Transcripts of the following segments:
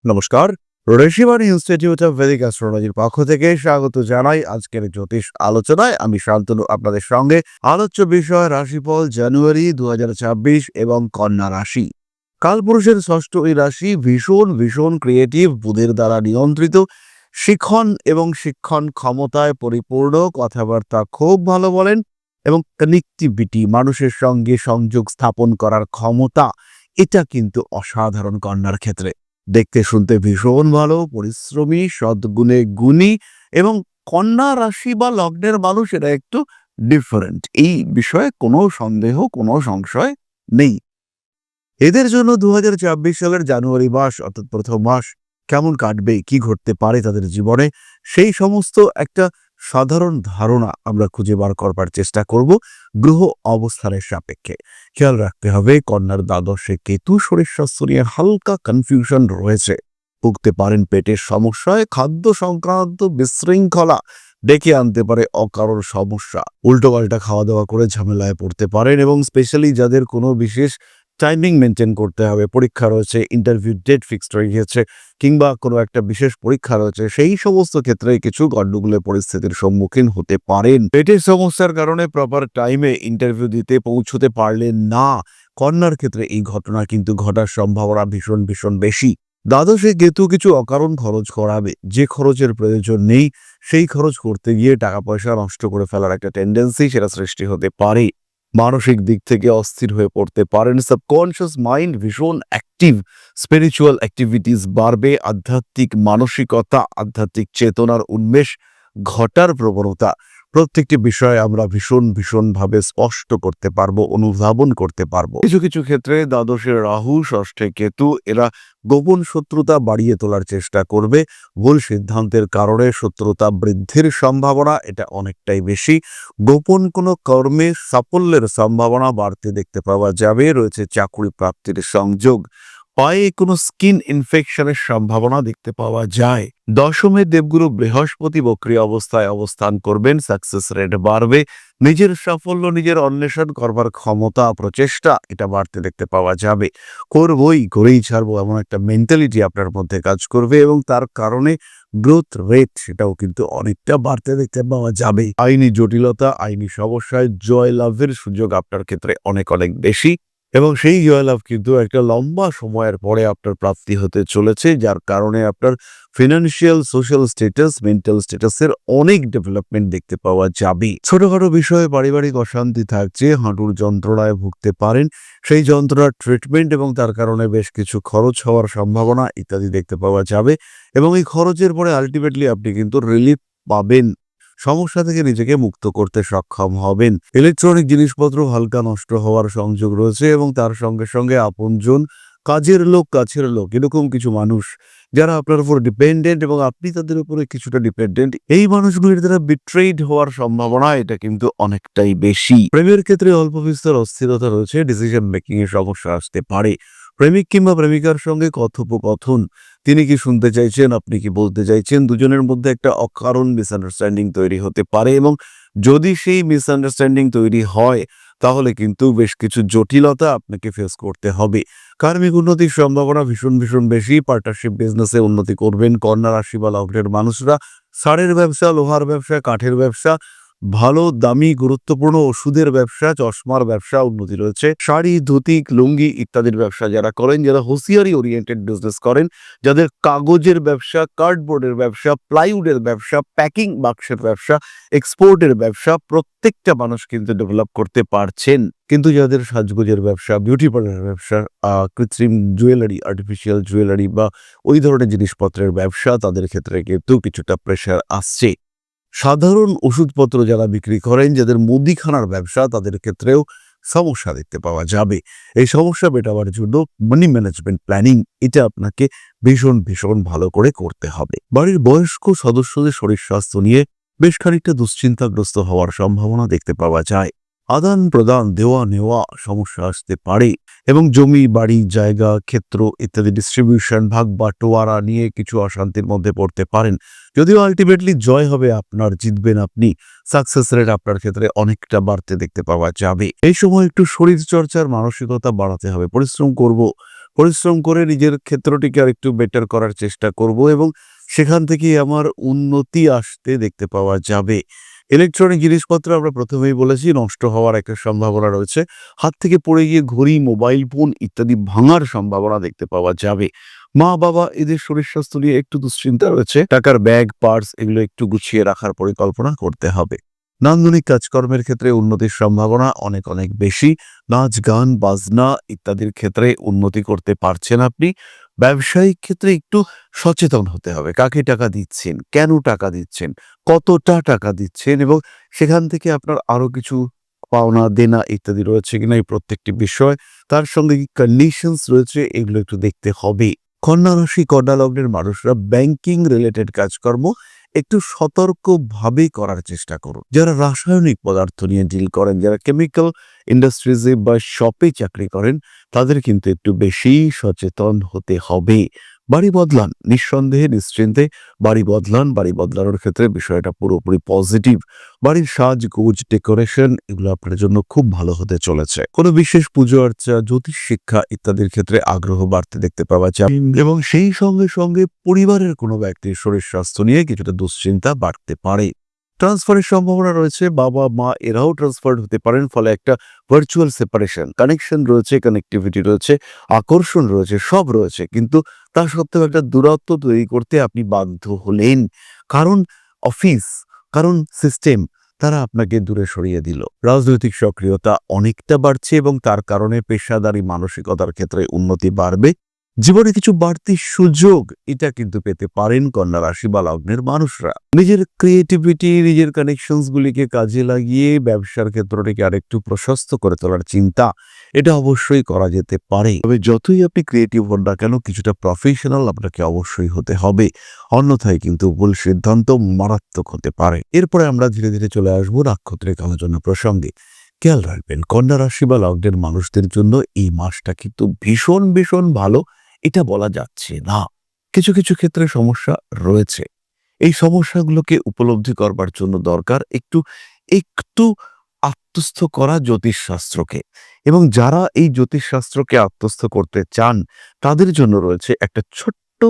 নমস্কার। Rishibani institute of Vedic অ্যাস্ট্রোলজির পক্ষ থেকে স্বাগত জানাই আজকের জ্যোতিষ আলোচনায়। আমি শান্তনু আপনাদের সঙ্গে। আলোচ্য বিষয় রাশিফল জানুয়ারি 2026 এবং কন্যা রাশি। কালপুরুষের ষষ্ঠ এই রাশি ভীষণ ভীষণ ক্রিয়েটিভ, বুধের দ্বারা নিয়ন্ত্রিত, শিক্ষণ ক্ষমতায় পরিপূর্ণ, কথাবার্তা খুব ভালো বলেন এবং কানেক্টিভিটি, মানুষের সঙ্গে সংযোগ স্থাপন করার ক্ষমতা, এটা কিন্তু অসাধারণ কন্যার ক্ষেত্রে। দেখতে শুনতে ভীষণ ভালো, পরিশ্রমী, সদ্গুণে গুণী এবং কন্যা রাশি বা লগ্নের মানুষ এরা একটু ডিফারেন্ট, এই বিষয়ে কোনো সন্দেহ, কোনো সংশয় নেই। এদের জন্য 2026 সালের জানুয়ারি মাস অর্থাৎ প্রথম মাস কেমন কাটবে, কি ঘটতে পারে তাদের জীবনে, সেই সমস্ত একটা সাধারণ ধারণা আমরা খুঁজে বার করবার চেষ্টা করব গ্রহ অবস্থানের সাপেক্ষে। খেয়াল রাখতে হবে, কন্যার দ্বাদশে কেতু, শরীর স্বাস্থ্য নিয়ে হালকা কনফিউশন রয়েছে। ভুগতে পারেন পেটের সমস্যায়, খাদ্য সংক্রান্ত বিশৃঙ্খলা ডেকে আনতে পারে অকারণ সমস্যা, উল্টোপাল্টা খাওয়া দাওয়া করে ঝামেলায় পড়তে পারেন এবং স্পেশালি যাদের কোনো বিশেষ টাইমিং মেনটেন করতে হবে, পরীক্ষা রয়েছে, ইন্টারভিউ ডেট ফিক্সড হয়ে গিয়েছে কিংবা কোনো একটা বিশেষ পরীক্ষা রয়েছে, সেই সমস্ত ক্ষেত্রে কিছু গন্ডগোলের পরিস্থিতির সম্মুখীন হতে পারেন। পেটের সমস্যার কারণে প্রপার টাইমে ইন্টারভিউ দিতে পৌঁছতে পারলেন না, কন্যার ক্ষেত্রে এই ঘটনা কিন্তু ঘটার সম্ভাবনা ভীষণ ভীষণ বেশি। দ্বাদশে কেতু কিছু অকারণ খরচ করাবে, যে খরচের প্রয়োজন নেই সেই খরচ করতে গিয়ে টাকা পয়সা নষ্ট করে ফেলার একটা টেন্ডেন্সি সেটা সৃষ্টি হতে পারে। মানসিক দিক থেকে অস্থির হয়ে পড়তে পারেন, সাবকনশিয়াস মাইন্ড ভীষণ অ্যাক্টিভ, স্পিরিচুয়াল অ্যাক্টিভিটিস বাড়বে, আধ্যাত্মিক মানসিকতা, আধ্যাত্মিক চেতনার উন্মেষ ঘটার প্রবণতা, প্রত্যেকটি বিষয়ে আমরা ভীষণ ভীষণভাবে স্পষ্ট করতে পারবো, অনুধাবন করতে পারবো। কিছু কিছু ক্ষেত্রে দ্বাদশের রাহু, ষষ্ঠে কেতু, এরা গোপন শত্রুতা বাড়িয়ে তোলার চেষ্টা করবে। ভুল সিদ্ধান্তের কারণে শত্রুতা বৃদ্ধির সম্ভাবনা এটা অনেকটাই বেশি। গোপন কোনো কর্মে সাফল্যের সম্ভাবনা বাড়তে দেখতে পাওয়া যাবে। রয়েছে চাকরি প্রাপ্তির সংযোগ, পায়ে কোনো স্কিন ইনফেকশনের সম্ভাবনা দেখতে পাওয়া যায়। দশমে দেবগুরু বৃহস্পতি বক্রী অবস্থায় অবস্থান করবেন, সাকসেস রেট বাড়বে, নিজের সাফল্য নিজের অন্বেষণ করবার ক্ষমতা, প্রচেষ্টা এটা বাড়তে দেখতে পাওয়া যাবে। করবই, করেই ছাড়বো এমন একটা মেন্টালিটি আপনার মধ্যে কাজ করবে এবং তার কারণে গ্রোথ রেট সেটাও কিন্তু অনেকটা বাড়তে দেখতে পাওয়া যাবে। আইনি জটিলতা, আইনি সমস্যায় জয় লাভের সুযোগ আপনার ক্ষেত্রে অনেক অনেক বেশি এবং সেই জয়লাভ কিন্তু একটা লম্বা সময়ের পরে আপনার প্রাপ্তি হতে চলেছে, যার কারণে আপনার ফিনান্সিয়াল, সোশ্যাল স্ট্যাটাস, মেন্টাল স্ট্যাটাসের অনেক ডেভেলপমেন্ট দেখতে পাওয়া যাবে। ছোটখাটো বিষয়ে পারিবারিক অশান্তি থাকছে, হাঁটুর যন্ত্রণায় ভুগতে পারেন, সেই যন্ত্রণার ট্রিটমেন্ট এবং তার কারণে বেশ কিছু খরচ হওয়ার সম্ভাবনা ইত্যাদি দেখতে পাওয়া যাবে এবং এই খরচের পরে আলটিমেটলি আপনি কিন্তু রিলিফ পাবেন, সমস্যা থেকে নিজেকে মুক্ত করতে সক্ষম হবেন। ইলেকট্রনিক জিনিসপত্র হালকা নষ্ট হওয়ার সংযোগ রয়েছে এবং তার সঙ্গে সঙ্গে আপনজন, কাছের লোক এরকম কিছু মানুষ যারা আপনার উপর ডিপেন্ডেন্ট এবং আপনি তাদের উপরে কিছুটা ডিপেন্ডেন্ট, এই মানুষগুলির দ্বারা বিট্রেইড হওয়ার সম্ভাবনা এটা কিন্তু অনেকটাই বেশি। প্রেমের ক্ষেত্রে অল্প বিস্তর অস্থিরতা রয়েছে, ডিসিশন মেকিং এর সমস্যা আসতে পারে। প্রেমিক কিংবা প্রেমিকার সঙ্গে কথোপকথন, তিনি কি শুনতে চাইছেন, আপনি কি বলতে চাইছেন, দুজনের মধ্যে একটা অকারণ মিসআন্ডারস্ট্যান্ডিং তৈরি হতে পারে এবং যদি সেই মিসআন্ডারস্ট্যান্ডিং তৈরি হয় তাহলে কিন্তু বেশ কিছু জটিলতা আপনাকে ফেস করতে হবে। কার্মিক উন্নতির সম্ভাবনা ভীষণ ভীষণ বেশি। পার্টনারশিপ বিজনেসে উন্নতি করবেন কন্যা রাশি বা লগ্নের মানুষরা। সারের ব্যবসা, লোহার ব্যবসা, কাঠের ব্যবসা, ভালো দামি গুরুত্বপূর্ণ ওষুধের ব্যবসা, চশমার ব্যবসা উন্নতি রয়েছে। শাড়ি, ধুতি, লুঙ্গি ইত্যাদির ব্যবসা যারা করেন, যারা হুঁশিয়ারি ওরিয়েন্টেড বিজনেস করেন, যাদের কাগজের ব্যবসা, কার্ডবোর্ডের ব্যবসা, প্লাইউডের ব্যবসা, প্যাকিং বাক্সের ব্যবসা, এক্সপোর্টের ব্যবসা, প্রত্যেকটা মানুষ কিন্তু ডেভেলপ করতে পারছেন। কিন্তু যাদের সাজগোজের ব্যবসা, বিউটি পার্লারের ব্যবসা, কৃত্রিম জুয়েলারি, আর্টিফিশিয়াল জুয়েলারি বা ওই ধরনের জিনিসপত্রের ব্যবসা, তাদের ক্ষেত্রে কিন্তু কিছুটা প্রেশার আসছে। সাধারণ ওষুধপত্র যারা বিক্রি করেন, যাদের মুদিখানার ব্যবসা, তাদের ক্ষেত্রেও সমস্যা দেখতে পাওয়া যাবে। এই সমস্যা মেটাবার জন্য মানি ম্যানেজমেন্ট প্ল্যানিং এটা আপনাকে ভীষণ ভীষণ ভালো করে করতে হবে। বাড়ির বয়স্ক সদস্যদের শরীর স্বাস্থ্য নিয়ে বেশ খানিকটা দুশ্চিন্তাগ্রস্ত হওয়ার সম্ভাবনা দেখতে পাওয়া যায়। আদান প্রদান, দেওয়া নেওয়া সমস্যা আসতে পারে এবং জমি, বাড়ি, জায়গা, ক্ষেত্র ইত্যাদি ডিস্ট্রিবিউশন, ভাগ বাটোয়ারা নিয়ে কিছু অশান্তির মধ্যে পড়তে পারেন। যদিও আলটিমেটলি জয় হবে আপনার, জিতবেন আপনি, সাকসেস রেট আপনার ক্ষেত্রে অনেকটা বাড়তে দেখতে পাওয়া যাবে। এই সময় একটু শরীর চর্চার মানসিকতা বাড়াতে হবে। পরিশ্রম করব, পরিশ্রম করে নিজের ক্ষেত্রটিকে আরেকটু বেটার করার চেষ্টা করব এবং সেখান থেকেই আমার উন্নতি আসতে দেখতে পাওয়া যাবে। ইলেকট্রনিক জিনিসপত্র আমরা প্রথমেই বলেছি নষ্ট হওয়ার একটা সম্ভাবনা রয়েছে। হাত থেকে পড়ে গিয়ে ঘড়ি, মোবাইল ফোন ইত্যাদি ভাঙার সম্ভাবনা দেখতে পাওয়া যাবে। মা-বাবা এদের শরীর স্বাস্থ্য নিয়ে একটু দুশ্চিন্তা রয়েছে। টাকার ব্যাগ, পার্স এগুলো একটু গুছিয়ে রাখার পরিকল্পনা করতে হবে। নান্দনিক কাজকর্মের ক্ষেত্রে উন্নতির সম্ভাবনা অনেক অনেক বেশি। নাচ, গান, বাজনা ইত্যাদির ক্ষেত্রে উন্নতি করতে পারছেন আপনি। ব্যবসায়িক ক্ষেত্রে একটু সচেতন হতে হবে। কাকে টাকা দিচ্ছেন, কেন টাকা দিচ্ছেন, কতটা টাকা দিচ্ছেন এবং সেখান থেকে আপনার আরো কিছু পাওনা দেনা ইত্যাদি রয়েছে কিনা এই প্রত্যেকটি বিষয়, তার সঙ্গে কি কন্ডিশনস রয়েছে এগুলো একটু দেখতে হবে। কন্যা রাশি, কন্যা লগ্নের মানুষরা ব্যাংকিং রিলেটেড কাজকর্ম একটু সতর্কভাবে করার চেষ্টা করুন। যারা রাসায়নিক পদার্থ নিয়ে ডিল করেন, যারা কেমিক্যাল ইন্ডাস্ট্রিজে বা শপে চাকরি করেন, তাদের কিন্তু একটু বেশি সচেতন হতে হবে। বাড়ি বদলান, নিঃসন্দেহে নিশ্চিন্তে বাড়ি বদলান। বাড়ি বদলানোর ক্ষেত্রে বিষয়টা পুরোপুরি পজিটিভ। বাড়ির সাজগোজ, ডেকোরেশন এগুলো আপনার জন্য খুব ভালো হতে চলেছে। কোনো বিশেষ পুজো আর্চা, জ্যোতিষ শিক্ষা ইত্যাদির ক্ষেত্রে আগ্রহ বাড়তে দেখতে পাওয়া যায় এবং সেই সঙ্গে সঙ্গে পরিবারের কোনো ব্যক্তির শরীর স্বাস্থ্য নিয়ে কিছুটা দুশ্চিন্তা বাড়তে পারে। ট্রান্সফারের সম্ভাবনা রয়েছে, বাবা মা এরাও ট্রান্সফার হতে পারেন, ফলে একটা ভার্চুয়াল সেপারেশন, কানেকশন রয়েছে, কানেক্টিভিটি রয়েছে, আকর্ষণ রয়েছে, সব রয়েছে, কিন্তু তা সত্ত্বেও একটা দূরত্ব তৈরি করতে আপনি বাধ্য হলেন। কারণ অফিস, কারণ সিস্টেম তারা আপনাকে দূরে সরিয়ে দিল। রাজনৈতিক সক্রিয়তা অনেকটা বাড়ছে এবং তার কারণে পেশাদারি মানসিকতার ক্ষেত্রে উন্নতি বাড়বে। জীবনে কিছু বাড়তি সুযোগ এটা কিন্তু পেতে পারেন কন্যা রাশি বা লগ্নের মানুষরা। নিজের ক্রিয়েটিভিটি, নিজের কানেকশনস গুলিকে কাজে লাগিয়ে ব্যবসার ক্ষেত্রটিকে আরেকটু প্রশস্ত করে তোলার চিন্তা এটা অবশ্যই করা যেতে পারে। তবে যতই আপনি ক্রিয়েটিভ হন না কেন, কিছুটা প্রফেশনাল আপনাকে অবশ্যই হতে হবে, অন্যথায় কিন্তু ভুল সিদ্ধান্ত মারাত্মক হতে পারে। এরপরে আমরা ধীরে ধীরে চলে আসবো নাক্ষত্রিক আলোচনা প্রসঙ্গে। খেয়াল রাখবেন, কন্যা রাশি বা লগ্নের মানুষদের জন্য এই মাসটা কিন্তু ভীষণ ভীষণ ভালো এটা বলা যাচ্ছে না। কিছু কিছু ক্ষেত্রে সমস্যা রয়েছে। এই সমস্যাগুলোকে উপলব্ধি করবার জন্য দরকার একটু একটু আত্মস্থ করা জ্যোতিষশাস্ত্রকে, এবং যারা এই জ্যোতিষশাস্ত্রকে আত্মস্থ করতে চান তাদের জন্য রয়েছে একটা ছোট্ট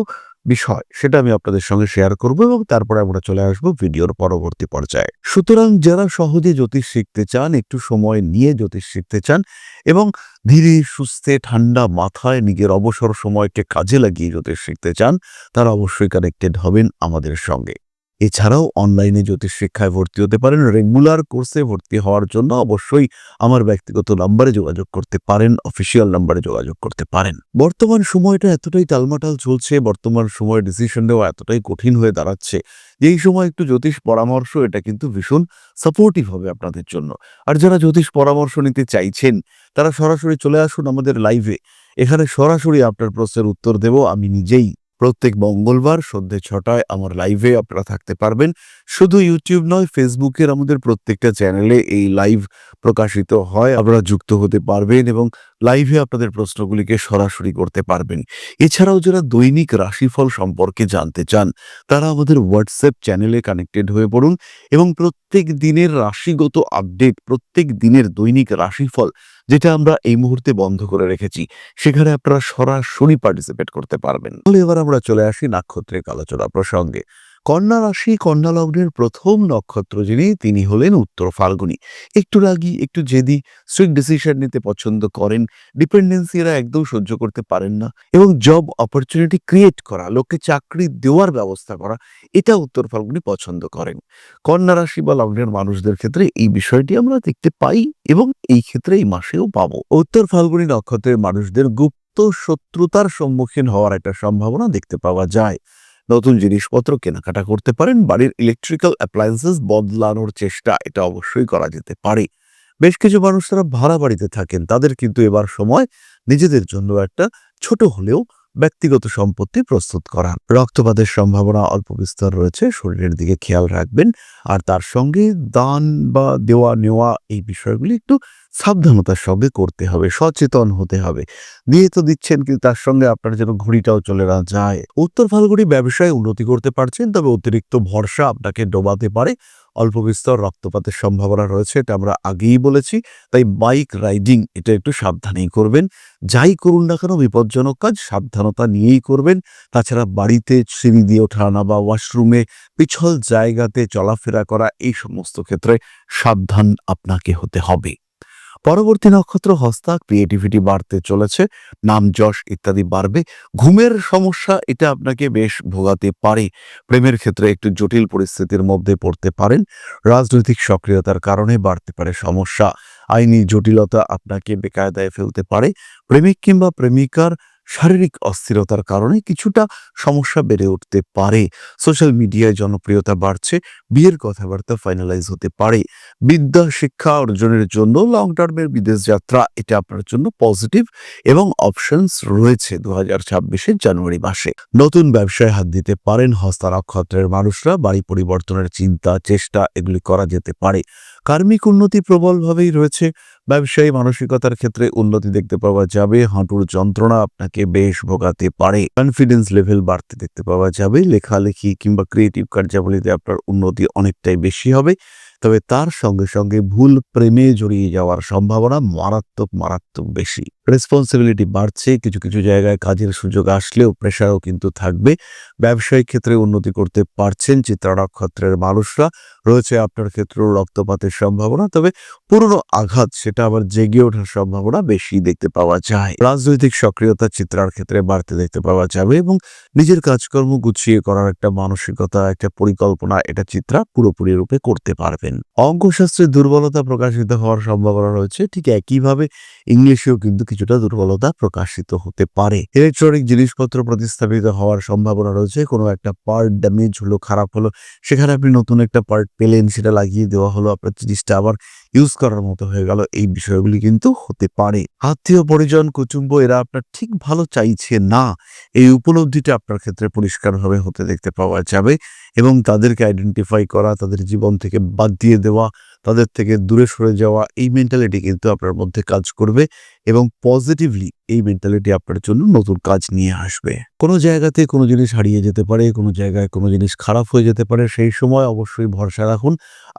বিষয়, সেটা আমি আপনাদের সঙ্গে শেয়ার করব এবং তারপরে আমরা চলে আসবো ভিডিওর পরবর্তী পর্যায়ে। সুতরাং যারা সহজে জ্যোতিষ শিখতে চান, একটু সময় নিয়ে জ্যোতিষ শিখতে চান এবং ধীরে সুস্থে ঠান্ডা মাথায় নিজের অবসর সময়কে কাজে লাগিয়ে জ্যোতিষ শিখতে চান, তারা অবশ্যই কানেক্টেড হবেন আমাদের সঙ্গে। এছাড়াও অনলাইনে জ্যোতিষ শিক্ষায় ভর্তি হতে পারেন। রেগুলার কোর্সে ভর্তি হওয়ার জন্য অবশ্যই আমার ব্যক্তিগত নাম্বারে যোগাযোগ করতে পারেন, অফিসিয়াল নাম্বারে যোগাযোগ করতে পারেন। বর্তমান সময়টা এতটাই টালমাটাল চলছে, বর্তমান সময়ে ডিসিশন নেওয়া এতটাই কঠিন হয়ে দাঁড়াচ্ছে, যে এই সময় একটু জ্যোতিষ পরামর্শ এটা কিন্তু ভীষণ সাপোর্টিভ হবে আপনাদের জন্য। আর যারা জ্যোতিষ পরামর্শ নিতে চাইছেন তারা সরাসরি চলে আসুন আমাদের লাইভে। এখানে সরাসরি আপনার প্রশ্নের উত্তর দেব আমি নিজেই। প্রত্যেক মঙ্গলবার সন্ধ্যে 6টায় আমার লাইভে আপনারা থাকতে পারবেন। শুধু ইউটিউব নয়, ফেসবুকের আমাদের প্রত্যেকটা চ্যানেলে এই লাইভ প্রকাশিত হয়। আপনারা যুক্ত হতে পারবেন এবং লাইভে আপনাদের প্রশ্নগুলিকে সরাসরি করতে পারবেন। এছাড়াও যারা দৈনিক রাশিফল সম্পর্কে জানতে চান তারা আমাদের হোয়াটসঅ্যাপ চ্যানেলে কানেক্টেড হয়ে পড়ুন এবং প্রত্যেক দিনের রাশিগত আপডেট, প্রত্যেক দিনের দৈনিক রাশিফল যেটা আমরা এই মুহূর্তে বন্ধ করে রেখেছি, সেখানে আপনারা সরাসরি পার্টিসিপেট করতে পারবেন। তাহলে এবার আমরা চলে আসি নাক্ষত্রিক আলোচনা প্রসঙ্গে। কন্যা রাশি, কন্যা লগ্নের প্রথম নক্ষত্র যিনি, তিনি হলেন উত্তর ফাল্গুনী। একটু রাগী, একটু জেদি, স্ট্রিক্ট ডিসিশন নিতে পছন্দ করেন, ডিপেন্ডেন্সি এরা একদম সহ্য করতে পারেন না এবং জব অপরচুনিটি ক্রিয়েট করা, লোককে চাকরি দেওয়ার ব্যবস্থা করা, এটা উত্তর ফাল্গুনী পছন্দ করেন। কন্যা রাশি বা লগ্নের মানুষদের ক্ষেত্রে এই বিষয়টি আমরা দেখতে পাই এবং এই ক্ষেত্রে এই মাসেও পাবো। উত্তর ফাল্গুনী নক্ষত্রের মানুষদের গুপ্ত শত্রুতার সম্মুখীন হওয়ার একটা সম্ভাবনা দেখতে পাওয়া যায়। নতুন জিনিসপত্র কেনাকাটা করতে পারেন, বাড়ির ইলেকট্রিক্যাল অ্যাপ্লায়েন্সেস বদলানোর চেষ্টা এটা অবশ্যই করা যেতে পারে। বেশ কিছু মানুষ তারা ভাড়া বাড়িতে থাকেন, তাদের কিন্তু এবার সময় নিজেদের জন্য একটা ছোট হলেও ব্যক্তিগত সম্পত্তি প্রস্তুত করা। রক্তপাতের সম্ভাবনা অল্প বিস্তর রয়েছে, শরীরের দিকে খেয়াল রাখবেন। আর তার সঙ্গে দান বা দেওয়া নেওয়া এই বিষয়গুলি একটু সাবধানতার সঙ্গে করতে হবে, সচেতন হতে হবে। দিয়ে তো দিচ্ছেন, কিন্তু তার সঙ্গে আপনার যেন ঘড়িটাও চলে না যায়। উত্তর ফাল্গুনী ব্যবসায় উন্নতি করতে পারছেন, তবে অতিরিক্ত ভরসা আপনাকে ডোবাতে পারে। অল্প বিস্তর রক্তপাতের সম্ভাবনা রয়েছে, এটা আমরা আগেই বলেছি। তাই বাইক রাইডিং এটা একটু সাবধানেই করবেন। যাই করুন না কেন বিপজ্জনক কাজ সাবধানতা নিয়েই করবেন। তাছাড়া বাড়িতে সিঁড়ি দিয়ে ওঠা নামা বা ওয়াশরুমে পিছল জায়গাতে চলাফেরা করা এই সমস্ত ক্ষেত্রে সাবধান আপনাকে হতে হবে। পরবর্তী নক্ষত্র হস্তা, ক্রিয়েটিভিটি বাড়তে চলেছে, নাম যশ ইত্যাদি বাড়বে। ঘুমের সমস্যা এটা আপনাকে বেশ ভোগাতে পারে। প্রেমের ক্ষেত্রে একটু জটিল পরিস্থিতির মধ্যে পড়তে পারেন। রাজনৈতিক সক্রিয়তার কারণে বাড়তে পারে সমস্যা। আইনি জটিলতা আপনাকে বেকায়দায় ফেলতে পারে। প্রেমিক কিংবা প্রেমিকার শারীরিক অস্থিরতার কারণে কিছুটা সমস্যা বেড়ে উঠতে পারে। সোশ্যাল মিডিয়ায় জনপ্রিয়তা বাড়ছে, বিয়ের কথাবার্তা ফাইনালাইজ হতে পারে। বিদ্যা শিক্ষা অর্জনের জন্য লং টার্মের বিদেশ যাত্রা এটা আপনার জন্য পজিটিভ এবং অপশনস রয়েছে 2026 জানুয়ারি মাসে। নতুন ব্যবসায় হাত দিতে পারেন হস্তা নক্ষত্রের মানুষরা। বাড়ি পরিবর্তনের চিন্তা চেষ্টা এগুলি করা যেতে পারে। কার্মিক উন্নতি প্রবলভাবেই রয়েছে। ব্যবসায়ী মানসিকতার ক্ষেত্রে উন্নতি দেখতে পাওয়া যাবে। হাঁটুর যন্ত্রণা আপনাকে বেশ ভোগাতে পারে। কনফিডেন্স লেভেল বাড়তে দেখতে পাওয়া যাবে। লেখালেখি কিংবা ক্রিয়েটিভ কার্যাবলীতে আপনার উন্নতি অনেকটাই বেশি হবে। তবে তার সঙ্গে সঙ্গে ভুল প্রেমে জড়িয়ে যাওয়ার সম্ভাবনা মারাত্মক বেশি। রেসপন্সিবিলিটি বাড়ছে, কিছু কিছু জায়গায় কাজের সুযোগ আসলেও প্রেশারও কিন্তু থাকবে। ব্যবসায়িক ক্ষেত্রে উন্নতি করতে পারছেন চিত্রা নক্ষত্রের মানুষরা। রয়েছে আপনার ক্ষেত্রেও রক্তপাতের সম্ভাবনা, তবে পুরনো আঘাত সেটা আবার জেগে ওঠার সম্ভাবনা বেশি দেখতে পাওয়া যায়। রাজনৈতিক সক্রিয়তা চিত্রার ক্ষেত্রে বাড়তে দেখতে পাওয়া যাবে এবং নিজের কাজকর্ম গুছিয়ে করার একটা মানসিকতা, একটা পরিকল্পনা এটা চিত্রা পুরোপুরি রূপে করতে পারবেন। অঙ্কশাস্ত্রের দুর্বলতা প্রকাশিত হওয়ার সম্ভাবনা রয়েছে। ঠিক একইভাবে ইংলিশেও কিন্তু কিছুটা দুর্বলতা প্রকাশিত হতে পারে। ইলেকট্রনিক জিনিসপত্র প্রতিস্থাপিত হওয়ার সম্ভাবনা রয়েছে। কোনো একটা পার্ট ড্যামেজ হলো, খারাপ হলো, সেখানে আপনি নতুন একটা পার্ট পেলেন, সেটা লাগিয়ে দেওয়া হলো, আপনার জিনিসটা আবার ইউজ করার মতো হয়ে গেল। এই বিষয়গুলি কিন্তু হতে পারে। আত্মীয় পরিজন কুটুম্ব এরা আপনার ঠিক ভালো চাইছে না, এই উপলব্ধিটা আপনার ক্ষেত্রে পরিষ্কারভাবে হতে দেখতে পাওয়া যাবে এবং তাদেরকে আইডেন্টিফাই করা, তাদের জীবন থেকে বাদ দিয়ে দেওয়া, তাদের থেকে দূরে সরে যাওয়া, এই মেন্টালিটি কিন্তু আপনার মধ্যে কাজ করবে এবং পজিটিভলি এই মেন্টালিটি আপনার জন্য নতুন কাজ নিয়ে আসবে। কোনো জায়গাতে কোনো জিনিস হারিয়ে যেতে পারে, কোনো জায়গায় কোনো জিনিস খারাপ হয়ে যেতে পারে। সেই সময় অবশ্যই ভরসা রাখুন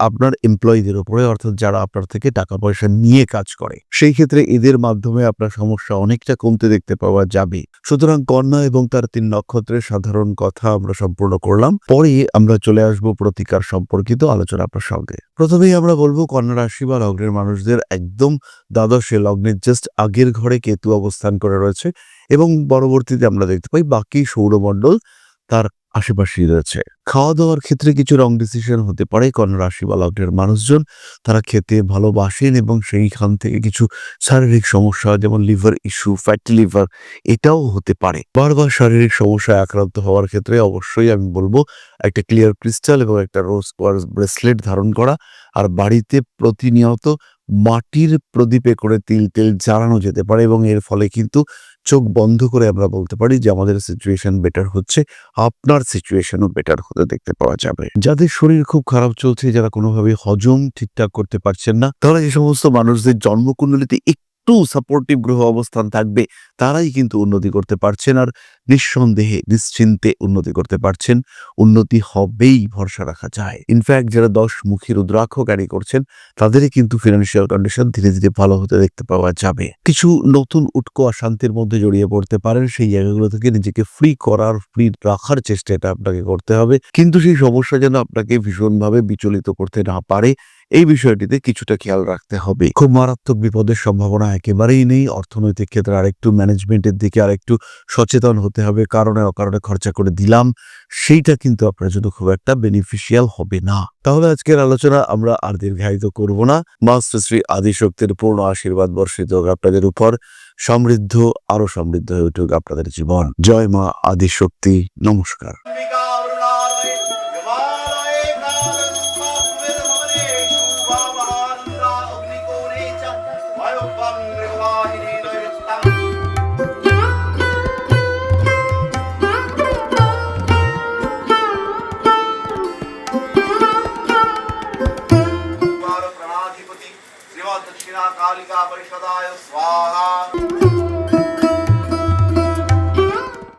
আপনার এমপ্লয়ীদের উপরে, অর্থাৎ যারা আপনার থেকে টাকা পয়সা নিয়ে কাজ করে। সেই ক্ষেত্রে এদের মাধ্যমে আপনার সমস্যা অনেকটা কমতে দেখতে পাওয়া যাবে। সুতরাং কন্যা এবং তার 3 নক্ষত্রের সাধারণ কথা আমরা সম্পূর্ণ করলাম। পরে আমরা চলে আসব প্রতিকার সম্পর্কিত আলোচনা প্রসঙ্গে। প্রথমেই আমরা বলবো কন্যা রাশি বা লগ্নের মানুষদের একদম দ্বাদশে লগ্নের জাস্ট আগের ঘরে কেতু অবস্থান করে রয়েছে এবং পরবর্তীতে আমরা দেখতে পাই বাকি সৌরমণ্ডল তার আশেপাশেই রয়েছে। খাওয়া দাওয়ার ক্ষেত্রে কিছু রং ডিসিশন হতে পারে। কন্যা রাশি বা লগ্নের মানুষজন তারা খেতে ভালোবাসেন এবং সেইখান থেকে কিছু শারীরিক সমস্যা যেমন লিভার ইস্যু, ফ্যাটি লিভার এটাও হতে পারে। বারবার শারীরিক সমস্যায় আক্রান্ত হওয়ার ক্ষেত্রে অবশ্যই আমি বলবো একটা ক্লিয়ার ক্রিস্টাল এবং একটা রোজ কোয়ার্টজ ব্রেসলেট ধারণ করা, আর বাড়িতে প্রতিনিয়ত মাটির প্রদীপে করে তিল তেল জ্বালানো যেতে পারে এবং এর ফলে কিন্তু চোখ বন্ধ করে আমরা বলতে পারি যে আমাদের সিচুয়েশন বেটার হচ্ছে, আপনার সিচুয়েশনও বেটার হতে দেখতে পাওয়া যাবে। যাদের শরীর খুব খারাপ চলছে, যারা কোনোভাবে হজম ঠিকঠাক করতে পারছেন না, তাহলে যে সমস্ত মানুষদের জন্মকুণ্ডলিতে একটু সাপোর্টিভ গ্রহ অবস্থান থাকবে তারাই কিন্তু উন্নতি করতে পারছেন, আর নিঃসন্দেহে নিশ্চিন্তে উন্নতি করতে পারছেন। উন্নতি হবেই, ভরসা রাখা যায়। ইনফ্যাক্ট যারা 10 মুখী রুদ্রাক্ষ ক্যারি করছেন তাদেরই কিন্তু ফিনান্সিয়াল কন্ডিশন ধীরে ধীরে ভালো হতে দেখতে পাওয়া যাবে। কিছু নতুন উটকো অশান্তির মধ্যে জড়িয়ে পড়তে পারেন, সেই জায়গাগুলো থেকে নিজেকে ফ্রি রাখার চেষ্টা এটা আপনাকে করতে হবে, কিন্তু সেই সমস্যা যেন আপনাকে ভীষণভাবে বিচলিত করতে না পারে এই বিষয়টিতে কিছুটা খেয়াল রাখতে হবে। খুব মারাত্মক বিপদের সম্ভাবনা একেবারেই নেই। অর্থনৈতিক ক্ষেত্রে আরেকটু ম্যানেজমেন্টের দিকে আরেকটু সচেতন হতে হবে। কারণে অকারণে খরচা করে দিলাম, সেইটা কিন্তু আপনার জন্য খুব একটা বেনিফিশিয়াল হবে না। তাহলে আজকের আলোচনা আমরা আর দীর্ঘায়িত করব না। মাস্টার শ্রী আদিশক্তির পূর্ণ আশীর্বাদ বর্ষিত হোক আপনাদের উপর। আরো সমৃদ্ধ হয়ে উঠুক আপনাদের জীবন। জয় মা আদিশক্তি। নমস্কার। दक्षिणा कालिका परिषदाय स्वाहा।